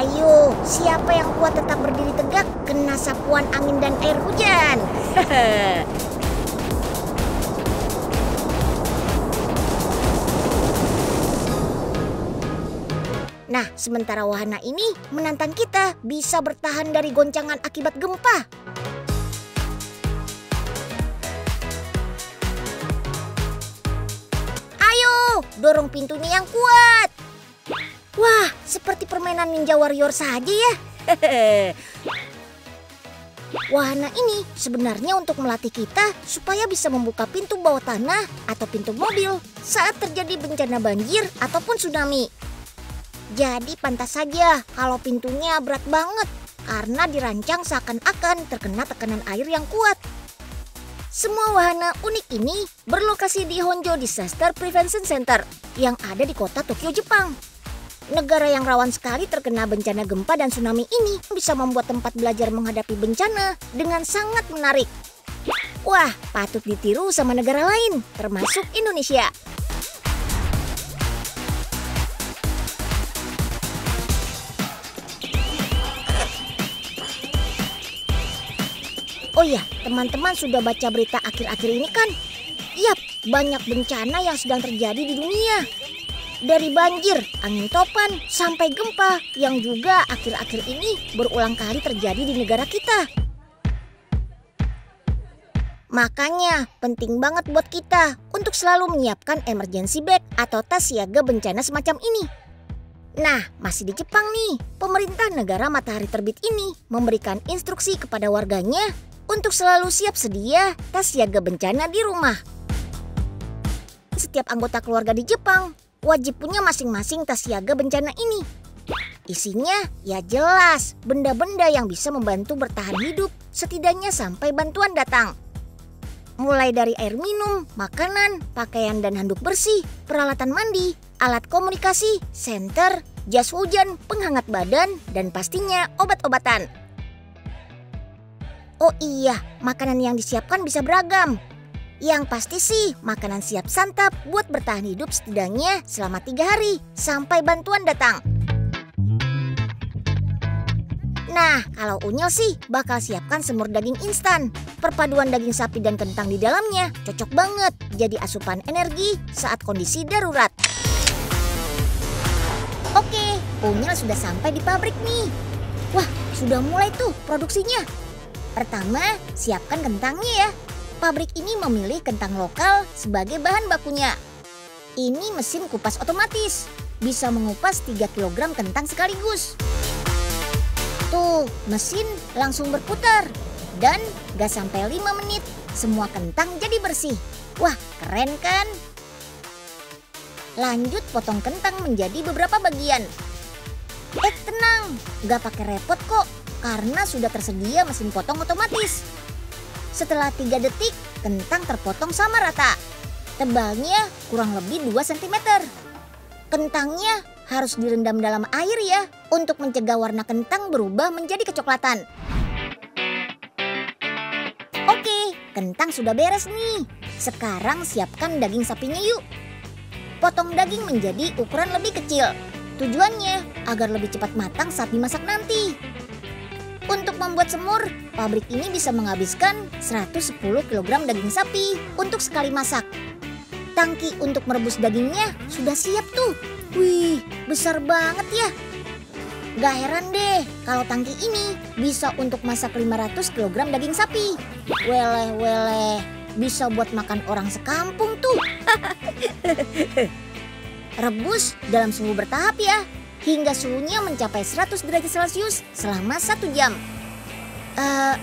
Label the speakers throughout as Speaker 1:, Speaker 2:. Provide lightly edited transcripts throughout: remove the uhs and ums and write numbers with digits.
Speaker 1: Ayo, siapa yang kuat tetap berdiri tegak kena sapuan angin dan air hujan? Nah, sementara wahana ini menantang kita bisa bertahan dari goncangan akibat gempa. Ayo, dorong pintunya yang kuat. Wah, seperti permainan Ninja Warrior saja ya. Wahana ini sebenarnya untuk melatih kita supaya bisa membuka pintu bawah tanah atau pintu mobil saat terjadi bencana banjir ataupun tsunami. Jadi pantas saja kalau pintunya berat banget karena dirancang seakan-akan terkena tekanan air yang kuat. Semua wahana unik ini berlokasi di Honjo Disaster Prevention Center yang ada di kota Tokyo, Jepang. Negara yang rawan sekali terkena bencana gempa dan tsunami ini bisa membuat tempat belajar menghadapi bencana dengan sangat menarik. Wah, patut ditiru sama negara lain, termasuk Indonesia. Oh iya, teman-teman sudah baca berita akhir-akhir ini kan? Yap, banyak bencana yang sedang terjadi di dunia. Dari banjir, angin topan, sampai gempa yang juga akhir-akhir ini berulang kali terjadi di negara kita. Makanya penting banget buat kita untuk selalu menyiapkan emergency bag atau tas siaga bencana semacam ini. Nah, masih di Jepang nih, pemerintah negara matahari terbit ini memberikan instruksi kepada warganya untuk selalu siap sedia tas siaga bencana di rumah. Setiap anggota keluarga di Jepang wajib punya masing-masing tas siaga bencana ini. Isinya ya jelas benda-benda yang bisa membantu bertahan hidup setidaknya sampai bantuan datang. Mulai dari air minum, makanan, pakaian dan handuk bersih, peralatan mandi, alat komunikasi, senter, jas hujan, penghangat badan, dan pastinya obat-obatan. Oh iya, makanan yang disiapkan bisa beragam. Yang pasti sih makanan siap santap buat bertahan hidup setidaknya selama 3 hari sampai bantuan datang. Nah, kalau Unyil sih bakal siapkan semur daging instan. Perpaduan daging sapi dan kentang di dalamnya cocok banget jadi asupan energi saat kondisi darurat. Oke, Unyil sudah sampai di pabrik nih. Wah, sudah mulai tuh produksinya. Pertama, siapkan kentangnya ya. Pabrik ini memilih kentang lokal sebagai bahan bakunya. Ini mesin kupas otomatis, bisa mengupas 3 kg kentang sekaligus. Tuh, mesin langsung berputar. Dan gak sampai 5 menit, semua kentang jadi bersih. Wah, keren kan? Lanjut potong kentang menjadi beberapa bagian. Tenang, gak pakai repot kok, karena sudah tersedia mesin potong otomatis. Setelah 3 detik, kentang terpotong sama rata. Tebalnya kurang lebih 2 cm. Kentangnya harus direndam dalam air ya, untuk mencegah warna kentang berubah menjadi kecoklatan. Oke, kentang sudah beres nih. Sekarang siapkan daging sapinya yuk. Potong daging menjadi ukuran lebih kecil. Tujuannya agar lebih cepat matang saat dimasak nanti. Untuk membuat semur, pabrik ini bisa menghabiskan 110 kg daging sapi untuk sekali masak. Tangki untuk merebus dagingnya sudah siap tuh. Wih, besar banget ya. Gak heran deh kalau tangki ini bisa untuk masak 500 kg daging sapi. Weleh, bisa buat makan orang sekampung tuh. Rebus dalam suhu bertahap ya, hingga suhunya mencapai 100 derajat Celcius selama 1 jam.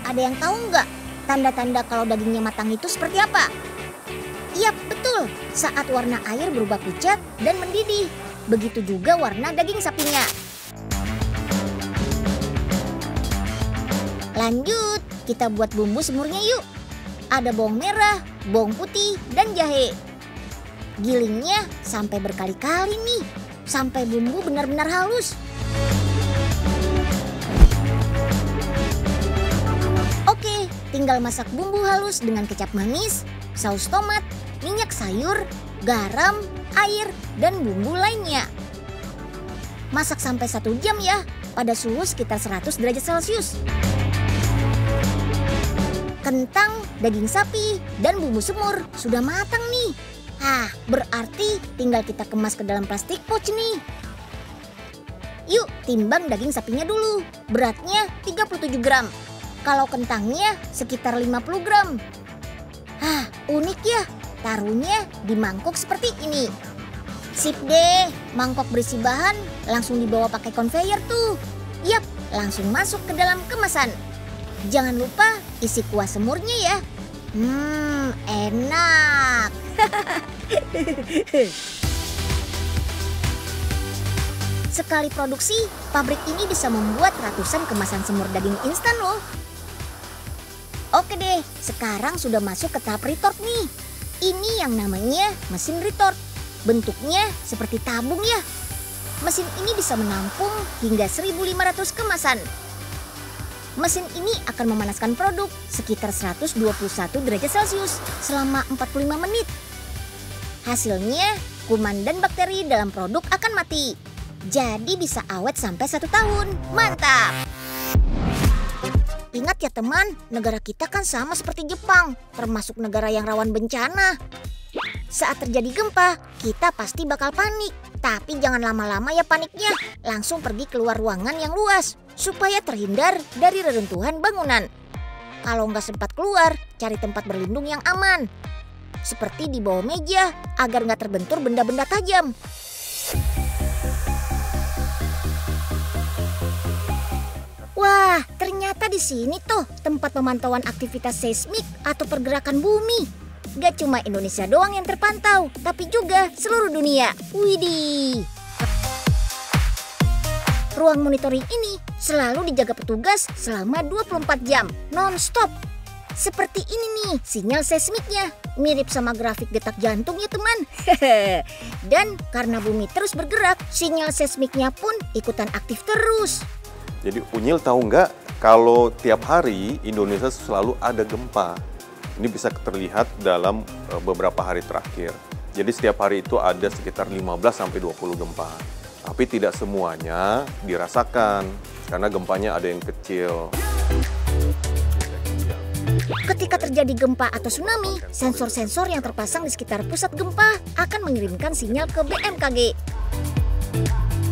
Speaker 1: Ada yang tahu nggak tanda-tanda kalau dagingnya matang itu seperti apa? Iya betul, saat warna air berubah pucat dan mendidih. Begitu juga warna daging sapinya. Lanjut, kita buat bumbu semurnya yuk. Ada bawang merah, bawang putih, dan jahe. Gilingnya sampai berkali-kali nih, sampai bumbu benar-benar halus. Oke, tinggal masak bumbu halus dengan kecap manis, saus tomat, minyak sayur, garam, air, dan bumbu lainnya. masak sampai 1 jam ya, pada suhu sekitar 100 derajat Celcius. Kentang, daging sapi, dan bumbu semur sudah matang nih. Berarti tinggal kita kemas ke dalam plastik pouch nih. Yuk timbang daging sapinya dulu. Beratnya 37 gram. Kalau kentangnya sekitar 50 gram. Unik ya. Taruhnya di mangkok seperti ini. Sip deh, mangkok berisi bahan langsung dibawa pakai conveyor tuh. Yap, langsung masuk ke dalam kemasan. Jangan lupa isi kuah semurnya ya. Enak. Sekali produksi, pabrik ini bisa membuat ratusan kemasan semur daging instan loh. Oke deh, sekarang sudah masuk ke tahap retort nih. Ini yang namanya mesin retort. Bentuknya seperti tabung ya. Mesin ini bisa menampung hingga 1.500 kemasan. Mesin ini akan memanaskan produk sekitar 121 derajat Celcius selama 45 menit. Hasilnya, kuman dan bakteri dalam produk akan mati. Jadi bisa awet sampai 1 tahun. Mantap! Ingat ya teman, negara kita kan sama seperti Jepang, termasuk negara yang rawan bencana. Saat terjadi gempa, kita pasti bakal panik. Tapi jangan lama-lama ya paniknya, langsung pergi keluar ruangan yang luas, supaya terhindar dari reruntuhan bangunan. Kalau nggak sempat keluar, cari tempat berlindung yang aman. Seperti di bawah meja, agar nggak terbentur benda-benda tajam. Wah, ternyata di sini tuh tempat pemantauan aktivitas seismik atau pergerakan bumi. Gak cuma Indonesia doang yang terpantau, tapi juga seluruh dunia. Widih. Ruang monitoring ini selalu dijaga petugas selama 24 jam, non-stop. Seperti ini nih sinyal seismiknya, mirip sama grafik detak jantung ya teman. Dan karena bumi terus bergerak, sinyal seismiknya pun ikutan aktif terus.
Speaker 2: Jadi Unyil tahu nggak kalau tiap hari Indonesia selalu ada gempa. Ini bisa terlihat dalam beberapa hari terakhir. Jadi setiap hari itu ada sekitar 15-20 gempa. Tapi tidak semuanya dirasakan karena gempanya ada yang kecil.
Speaker 1: Ketika terjadi gempa atau tsunami, sensor-sensor yang terpasang di sekitar pusat gempa akan mengirimkan sinyal ke BMKG.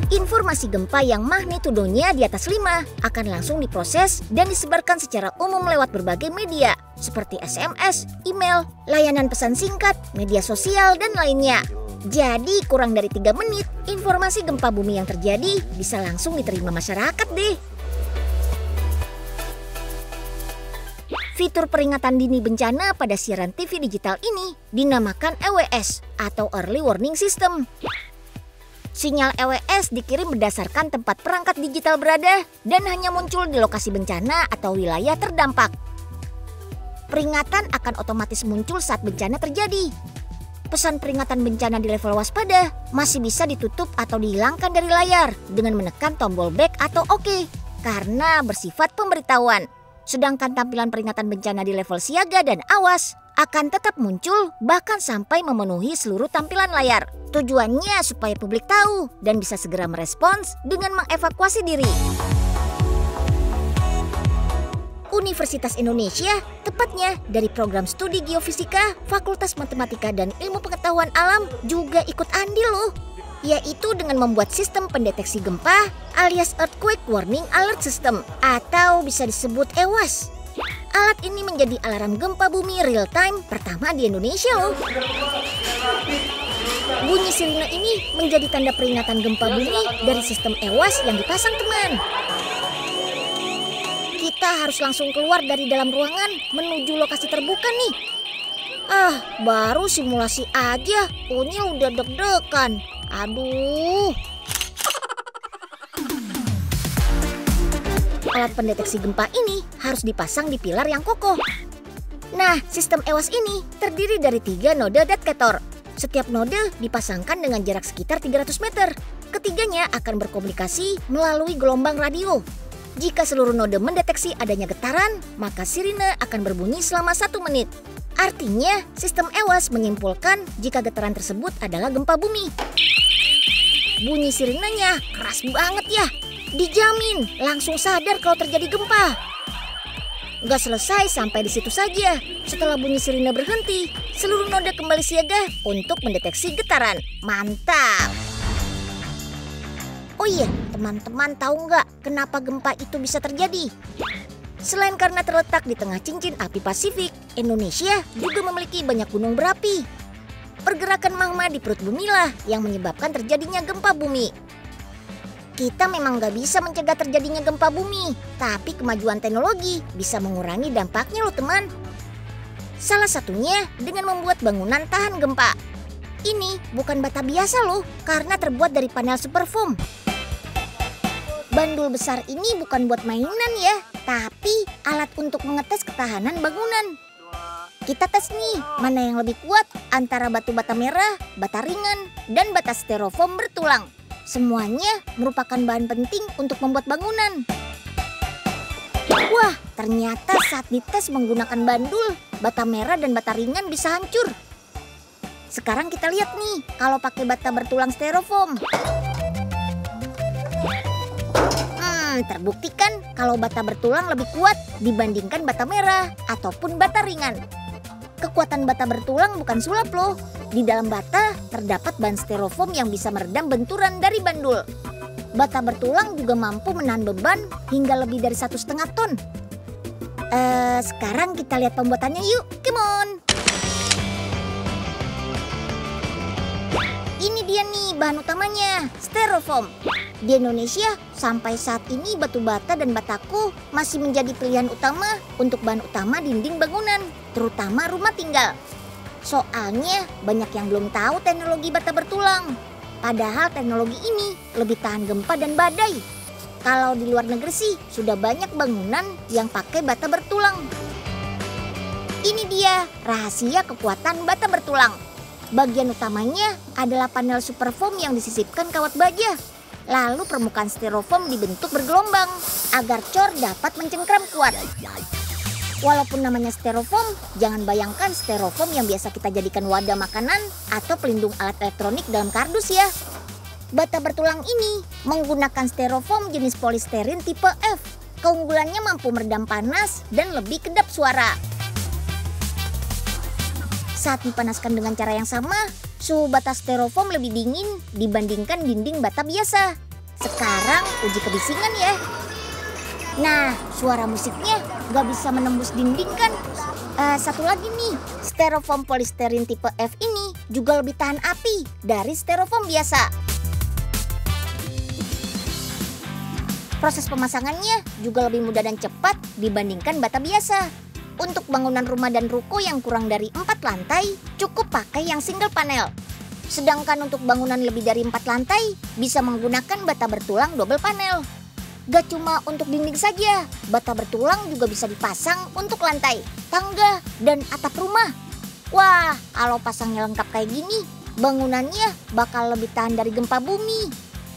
Speaker 1: Informasi gempa yang magnitudonya di atas 5 akan langsung diproses dan disebarkan secara umum lewat berbagai media seperti SMS, email, layanan pesan singkat, media sosial, dan lainnya. Jadi kurang dari 3 menit, informasi gempa bumi yang terjadi bisa langsung diterima masyarakat deh. Fitur peringatan dini bencana pada siaran TV digital ini dinamakan EWS atau Early Warning System. Sinyal EWS dikirim berdasarkan tempat perangkat digital berada dan hanya muncul di lokasi bencana atau wilayah terdampak. Peringatan akan otomatis muncul saat bencana terjadi. Pesan peringatan bencana di level waspada masih bisa ditutup atau dihilangkan dari layar dengan menekan tombol back atau OK karena bersifat pemberitahuan. Sedangkan tampilan peringatan bencana di level siaga dan awas akan tetap muncul bahkan sampai memenuhi seluruh tampilan layar. Tujuannya supaya publik tahu dan bisa segera merespons dengan mengevakuasi diri. Universitas Indonesia, tepatnya dari program studi geofisika, Fakultas Matematika dan Ilmu Pengetahuan Alam juga ikut andil loh. Yaitu dengan membuat sistem pendeteksi gempa alias Earthquake Warning Alert System atau bisa disebut EWAS. Alat ini menjadi alarm gempa bumi real time pertama di Indonesia loh. Bunyi sirine ini menjadi tanda peringatan gempa bumi dari sistem EWAS yang dipasang teman. Kita harus langsung keluar dari dalam ruangan menuju lokasi terbuka nih. Baru simulasi aja, Unyil udah deg-degan. Aduh. Alat pendeteksi gempa ini harus dipasang di pilar yang kokoh. Nah, sistem EWAS ini terdiri dari 3 node detector. Setiap node dipasangkan dengan jarak sekitar 300 meter. Ketiganya akan berkomunikasi melalui gelombang radio. Jika seluruh node mendeteksi adanya getaran, maka sirine akan berbunyi selama 1 menit. Artinya, sistem EWAS menyimpulkan jika getaran tersebut adalah gempa bumi. bunyi sirenenya keras banget ya. Dijamin langsung sadar kalau terjadi gempa. Gak selesai sampai di situ saja. Setelah bunyi sirine berhenti, seluruh noda kembali siaga untuk mendeteksi getaran. Mantap! Oh iya, teman-teman tahu nggak kenapa gempa itu bisa terjadi? Selain karena terletak di tengah cincin api Pasifik, Indonesia juga memiliki banyak gunung berapi. Pergerakan magma di perut bumi lah yang menyebabkan terjadinya gempa bumi. Kita memang nggak bisa mencegah terjadinya gempa bumi, tapi kemajuan teknologi bisa mengurangi dampaknya loh teman. Salah satunya dengan membuat bangunan tahan gempa. Ini bukan bata biasa loh, karena terbuat dari panel super foam. Bandul besar ini bukan buat mainan ya, tapi alat untuk mengetes ketahanan bangunan. Kita tes nih, mana yang lebih kuat antara batu bata merah, bata ringan, dan bata styrofoam bertulang. Semuanya merupakan bahan penting untuk membuat bangunan. Wah, ternyata saat dites menggunakan bandul, bata merah dan bata ringan bisa hancur. Sekarang kita lihat nih, kalau pakai bata bertulang styrofoam. Terbuktikan kalau bata bertulang lebih kuat dibandingkan bata merah ataupun bata ringan. Kekuatan bata bertulang bukan sulap loh. Di dalam bata terdapat bahan styrofoam yang bisa meredam benturan dari bandul. Bata bertulang juga mampu menahan beban hingga lebih dari 1,5 ton. Sekarang kita lihat pembuatannya yuk, come on. Ini dia nih bahan utamanya, styrofoam. Di Indonesia, sampai saat ini batu bata dan bataku masih menjadi pilihan utama untuk bahan utama dinding bangunan, terutama rumah tinggal. Soalnya banyak yang belum tahu teknologi bata bertulang. Padahal teknologi ini lebih tahan gempa dan badai. Kalau di luar negeri sih sudah banyak bangunan yang pakai bata bertulang. Ini dia rahasia kekuatan bata bertulang. Bagian utamanya adalah panel super foam yang disisipkan kawat baja. Lalu permukaan styrofoam dibentuk bergelombang agar cor dapat mencengkram kuat. Walaupun namanya styrofoam, jangan bayangkan styrofoam yang biasa kita jadikan wadah makanan atau pelindung alat elektronik dalam kardus ya. Bata bertulang ini menggunakan styrofoam jenis polisterin tipe F. Keunggulannya mampu meredam panas dan lebih kedap suara. Saat dipanaskan dengan cara yang sama, suhu bata styrofoam lebih dingin dibandingkan dinding bata biasa. Sekarang uji kebisingan ya. Nah, suara musiknya gak bisa menembus dinding kan? Satu lagi nih, styrofoam polisterin tipe F ini juga lebih tahan api dari styrofoam biasa. Proses pemasangannya juga lebih mudah dan cepat dibandingkan bata biasa. Untuk bangunan rumah dan ruko yang kurang dari 4 lantai, cukup pakai yang single panel. Sedangkan untuk bangunan lebih dari 4 lantai, bisa menggunakan bata bertulang double panel. Gak cuma untuk dinding saja, bata bertulang juga bisa dipasang untuk lantai, tangga, dan atap rumah. Wah, kalau pasangnya lengkap kayak gini, bangunannya bakal lebih tahan dari gempa bumi.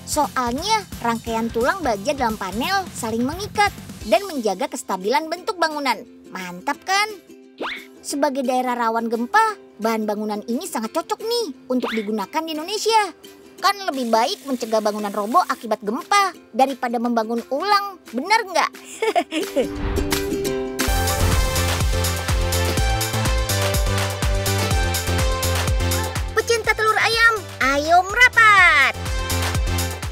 Speaker 1: Soalnya rangkaian tulang baja dalam panel saling mengikat dan menjaga kestabilan bentuk bangunan. Mantap kan? Sebagai daerah rawan gempa, bahan bangunan ini sangat cocok nih untuk digunakan di Indonesia. Kan lebih baik mencegah bangunan roboh akibat gempa daripada membangun ulang, benar nggak? Pecinta telur ayam, ayo merapat!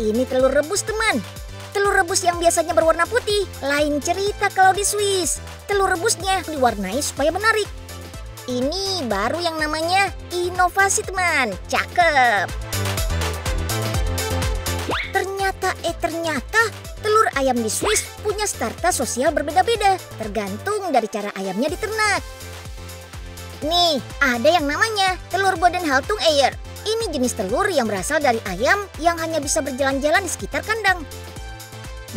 Speaker 1: Ini telur rebus teman. Telur rebus yang biasanya berwarna putih, lain cerita kalau di Swiss. Telur rebusnya diwarnai supaya menarik. Ini baru yang namanya inovasi teman, cakep. Ternyata telur ayam di Swiss punya strata sosial berbeda-beda, tergantung dari cara ayamnya diternak. Nih, ada yang namanya telur Bodenhaltung Eier. Ini jenis telur yang berasal dari ayam yang hanya bisa berjalan-jalan di sekitar kandang.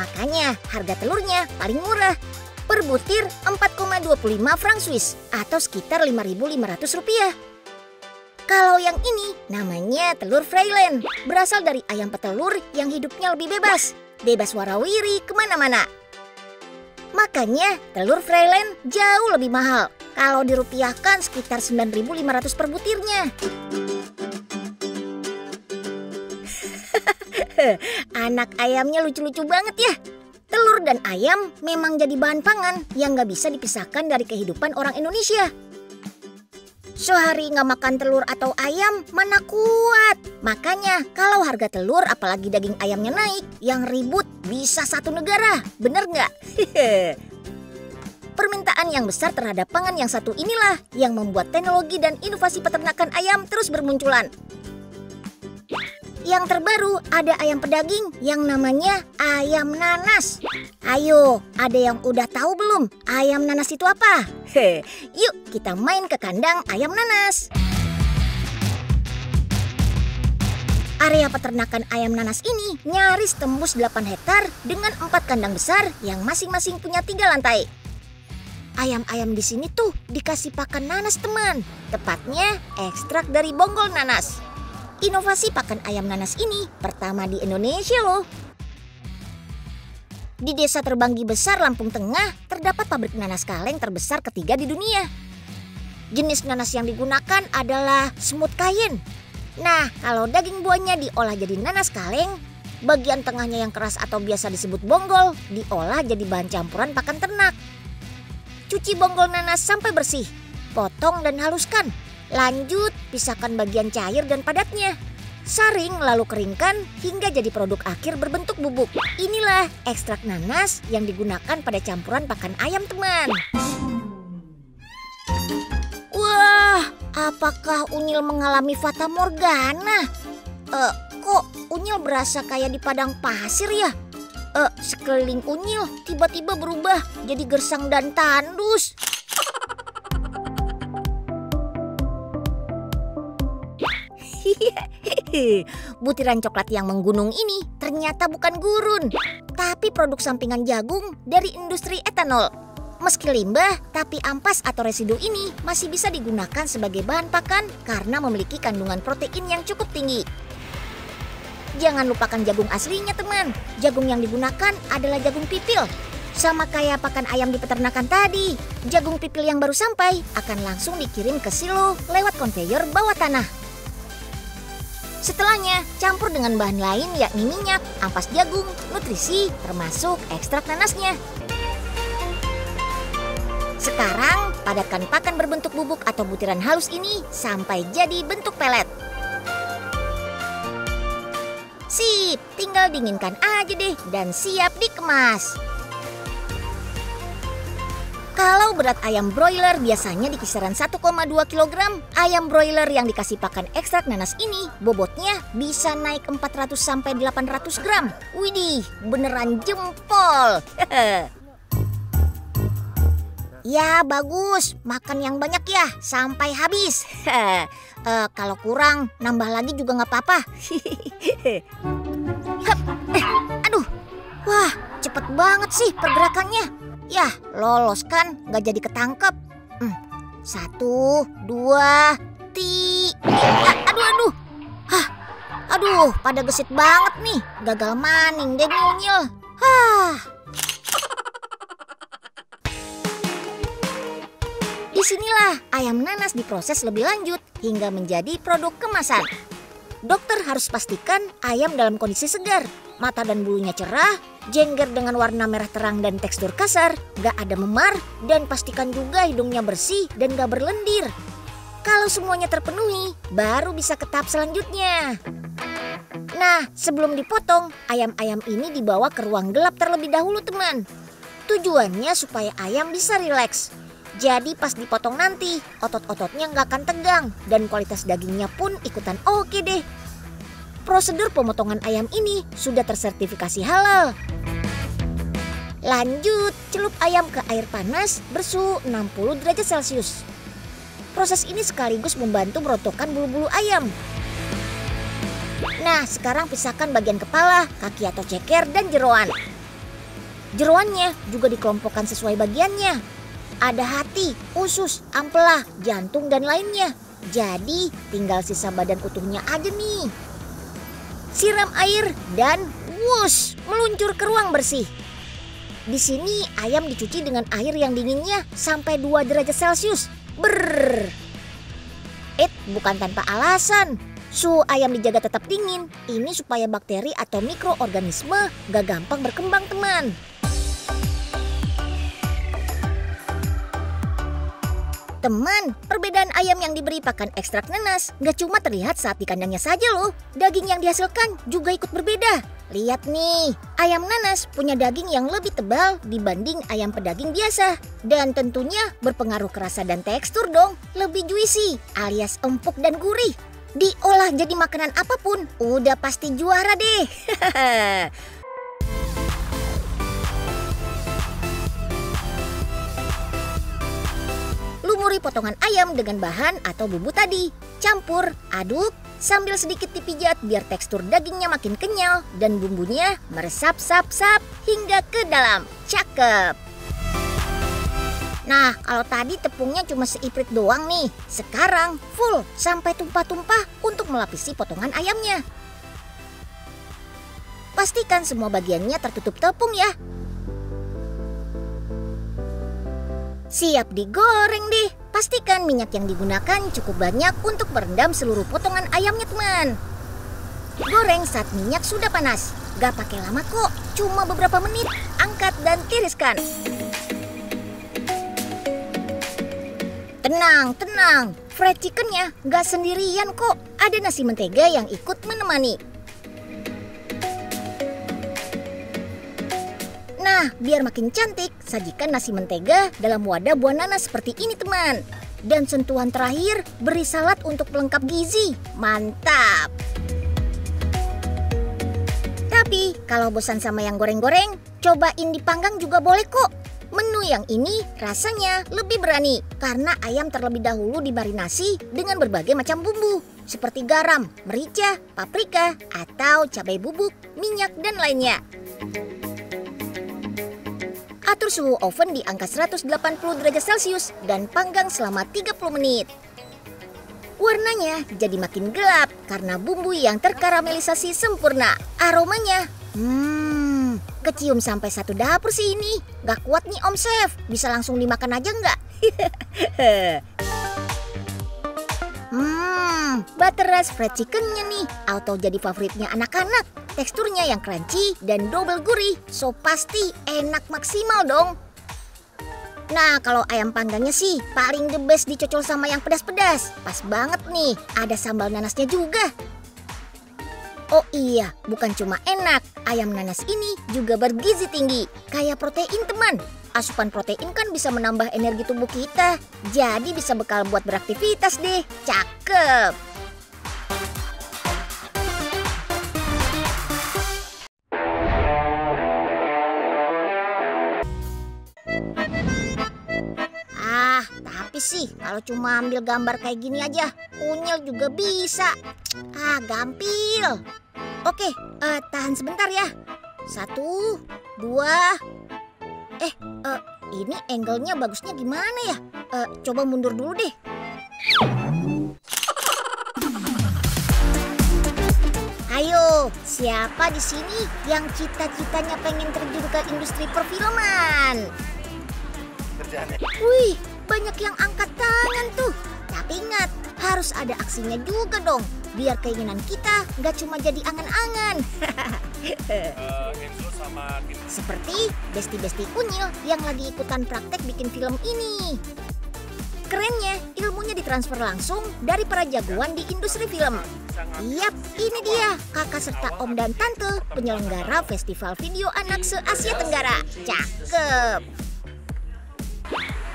Speaker 1: Makanya harga telurnya paling murah. Per butir 4,25 franc Swiss atau sekitar 5.500 rupiah. Kalau yang ini namanya telur Freiland, berasal dari ayam petelur yang hidupnya lebih bebas. Bebas warawiri kemana-mana. Makanya telur Freiland jauh lebih mahal. Kalau dirupiahkan sekitar 9.500 per butirnya. Anak ayamnya lucu-lucu banget ya. Telur dan ayam memang jadi bahan pangan yang nggak bisa dipisahkan dari kehidupan orang Indonesia. Sehari nggak makan telur atau ayam, mana kuat. Makanya kalau harga telur apalagi daging ayamnya naik, yang ribut bisa satu negara. Bener nggak? Permintaan yang besar terhadap pangan yang satu inilah yang membuat teknologi dan inovasi peternakan ayam terus bermunculan. Yang terbaru ada ayam pedaging yang namanya ayam nanas. Ayo, ada yang udah tahu belum ayam nanas itu apa? Yuk kita main ke kandang ayam nanas. Area peternakan ayam nanas ini nyaris tembus 8 hektar dengan 4 kandang besar yang masing-masing punya 3 lantai. Ayam-ayam di sini tuh dikasih pakan nanas teman, tepatnya ekstrak dari bonggol nanas. Inovasi pakan ayam nanas ini pertama di Indonesia loh. Di desa Terbanggi Besar, Lampung Tengah, terdapat pabrik nanas kaleng terbesar ketiga di dunia. Jenis nanas yang digunakan adalah smooth cayenne. Nah, kalau daging buahnya diolah jadi nanas kaleng, bagian tengahnya yang keras atau biasa disebut bonggol diolah jadi bahan campuran pakan ternak. Cuci bonggol nanas sampai bersih, potong dan haluskan. Lanjut, pisahkan bagian cair dan padatnya. Saring lalu keringkan hingga jadi produk akhir berbentuk bubuk. Inilah ekstrak nanas yang digunakan pada campuran pakan ayam teman. Wah, apakah Unyil mengalami fata morgana? Kok Unyil berasa kayak di padang pasir ya? Sekeliling Unyil tiba-tiba berubah jadi gersang dan tandus. Butiran coklat yang menggunung ini ternyata bukan gurun, tapi produk sampingan jagung dari industri etanol. Meski limbah, tapi ampas atau residu ini masih bisa digunakan sebagai bahan pakan karena memiliki kandungan protein yang cukup tinggi. Jangan lupakan jagung aslinya teman. Jagung yang digunakan adalah jagung pipil. Sama kayak pakan ayam di peternakan tadi, jagung pipil yang baru sampai akan langsung dikirim ke silo lewat konveyor bawah tanah. Setelahnya, campur dengan bahan lain yakni minyak, ampas jagung, nutrisi, termasuk ekstrak nanasnya. Sekarang, padatkan pakan berbentuk bubuk atau butiran halus ini sampai jadi bentuk pelet. Sip, tinggal dinginkan aja deh dan siap dikemas. Kalau berat ayam broiler biasanya di kisaran 1,2 kg, ayam broiler yang dikasih pakan ekstrak nanas ini bobotnya bisa naik 400 sampai 800 gram. Widih, beneran jempol. Ya bagus, makan yang banyak ya sampai habis. Kalau kurang, nambah lagi juga nggak apa-apa. Aduh, wah cepet banget sih pergerakannya. Yah, lolos kan, nggak jadi ketangkep. 1, 2, 3. Aduh. Aduh, pada gesit banget nih. Gagal maning deh Unyil. Disinilah ayam nanas diproses lebih lanjut hingga menjadi produk kemasan. Dokter harus pastikan ayam dalam kondisi segar, mata dan bulunya cerah, jengger dengan warna merah terang dan tekstur kasar, gak ada memar, dan pastikan juga hidungnya bersih dan gak berlendir. Kalau semuanya terpenuhi, baru bisa ke tahap selanjutnya. Nah, sebelum dipotong, ayam-ayam ini dibawa ke ruang gelap terlebih dahulu teman. Tujuannya supaya ayam bisa rileks. Jadi pas dipotong nanti, otot-ototnya nggak akan tegang dan kualitas dagingnya pun ikutan oke deh. Prosedur pemotongan ayam ini sudah tersertifikasi halal. Lanjut, celup ayam ke air panas bersuhu 60 derajat Celcius. Proses ini sekaligus membantu merontokkan bulu-bulu ayam. Nah, sekarang pisahkan bagian kepala, kaki atau ceker, dan jeroan. Jeroannya juga dikelompokkan sesuai bagiannya. Ada hati, usus, ampela, jantung, dan lainnya. Jadi tinggal sisa badan utuhnya aja nih. Siram air dan wush, meluncur ke ruang bersih. Di sini ayam dicuci dengan air yang dinginnya sampai 2 derajat Celcius. Bukan tanpa alasan. Suhu ayam dijaga tetap dingin. Ini supaya bakteri atau mikroorganisme gak gampang berkembang, teman. Teman, perbedaan ayam yang diberi pakan ekstrak nanas gak cuma terlihat saat di kandangnya saja loh. Daging yang dihasilkan juga ikut berbeda. Lihat nih, ayam nanas punya daging yang lebih tebal dibanding ayam pedaging biasa. Dan tentunya berpengaruh ke rasa dan tekstur dong. Lebih juicy alias empuk dan gurih. Diolah jadi makanan apapun, udah pasti juara deh. Lumuri potongan ayam dengan bahan atau bumbu tadi. Campur, aduk, sambil sedikit dipijat biar tekstur dagingnya makin kenyal dan bumbunya meresap-sap-sap hingga ke dalam. Cakep! Nah, kalau tadi tepungnya cuma seiprit doang nih. Sekarang full sampai tumpah-tumpah untuk melapisi potongan ayamnya. Pastikan semua bagiannya tertutup tepung ya. Siap digoreng deh. Pastikan minyak yang digunakan cukup banyak untuk merendam seluruh potongan ayamnya, teman. Goreng saat minyak sudah panas. Gak pakai lama kok, cuma beberapa menit. Angkat dan tiriskan. Tenang. Fried chickennya gak sendirian kok. Ada nasi mentega yang ikut menemani. Nah, biar makin cantik, sajikan nasi mentega dalam wadah buah nanas seperti ini, teman. Dan sentuhan terakhir, beri salad untuk pelengkap gizi. Mantap! Tapi, kalau bosan sama yang goreng-goreng, cobain dipanggang juga boleh kok. Menu yang ini rasanya lebih berani karena ayam terlebih dahulu dimarinasi dengan berbagai macam bumbu seperti garam, merica, paprika, atau cabai bubuk, minyak, dan lainnya. Atur suhu oven di angka 180 derajat Celcius dan panggang selama 30 menit. Warnanya jadi makin gelap karena bumbu yang terkaramelisasi sempurna. Aromanya, kecium sampai satu dapur sih ini. Gak kuat nih Om Chef, bisa langsung dimakan aja nggak? Butter rice fried chickennya nih, auto jadi favoritnya anak-anak. Teksturnya yang crunchy dan double gurih, so pasti enak maksimal dong. Nah, kalau ayam panggangnya sih paling the best dicocol sama yang pedas-pedas. Pas banget nih, ada sambal nanasnya juga. Oh iya, bukan cuma enak, ayam nanas ini juga bergizi tinggi. Kayak protein, teman. Asupan protein kan bisa menambah energi tubuh kita. Jadi bisa bekal buat beraktivitas deh. Cakep! Tapi sih kalau cuma ambil gambar kayak gini aja, unyil juga bisa. Gampil. Oke, tahan sebentar ya. 1, 2. Ini angle-nya bagusnya gimana ya? Coba mundur dulu deh. Ayo, siapa di sini yang cita-citanya pengen terjun ke industri perfilman? Wih, banyak yang angkat tangan tuh. Tapi ingat, harus ada aksinya juga dong. Biar keinginan kita gak cuma jadi angan-angan. Seperti besti-besti unyil yang lagi ikutan praktek bikin film ini. Kerennya, ilmunya ditransfer langsung dari para jagoan di industri film. Yap, ini dia kakak serta om dan tante penyelenggara festival video anak se-Asia Tenggara. Cakep!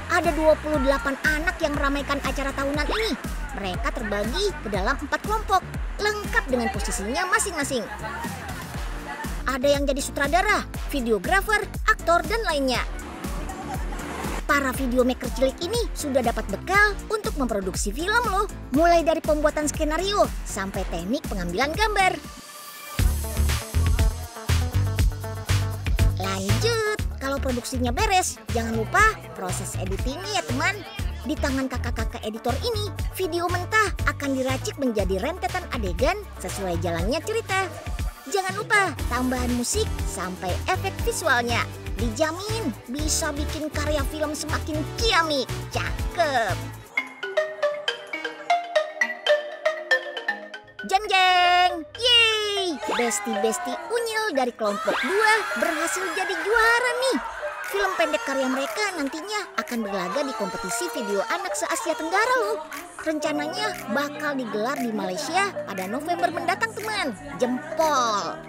Speaker 1: Ada 28 anak yang meramaikan acara tahunan ini. Mereka terbagi ke dalam 4 kelompok, lengkap dengan posisinya masing-masing. Ada yang jadi sutradara, videografer, aktor, dan lainnya. Para videomaker cilik ini sudah dapat bekal untuk memproduksi film loh. Mulai dari pembuatan skenario sampai teknik pengambilan gambar. Lanjut. Kalau produksinya beres, jangan lupa proses editingnya ya teman. Di tangan kakak-kakak editor ini, video mentah akan diracik menjadi rentetan adegan sesuai jalannya cerita. Jangan lupa tambahan musik sampai efek visualnya. Dijamin bisa bikin karya film semakin ciamik. Cakep! Jeng jeng, yeay! Besti-besti Unyil dari kelompok 2 berhasil jadi juara nih. Film pendek karya mereka nantinya akan berlaga di kompetisi video anak se-Asia Tenggara loh. Rencananya bakal digelar di Malaysia pada November mendatang teman. Jempol!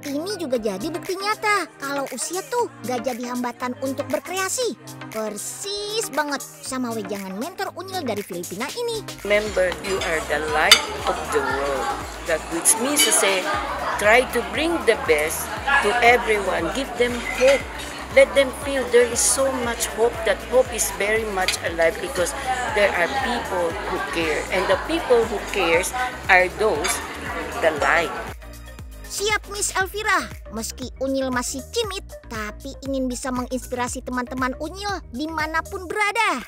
Speaker 1: Ini juga jadi bukti nyata kalau usia tuh gak jadi hambatan untuk berkreasi. Persis banget sama wejangan mentor Unyil dari Filipina ini.
Speaker 3: Remember, you are the light of the world. That which means to say, try to bring the best to everyone. Give them hope. Let them feel there is so much hope, that hope is very much alive because there are people who care. And the people who cares are those, the light.
Speaker 1: Siap Miss Elvira, meski Unyil masih cimit, tapi ingin bisa menginspirasi teman-teman Unyil dimanapun berada.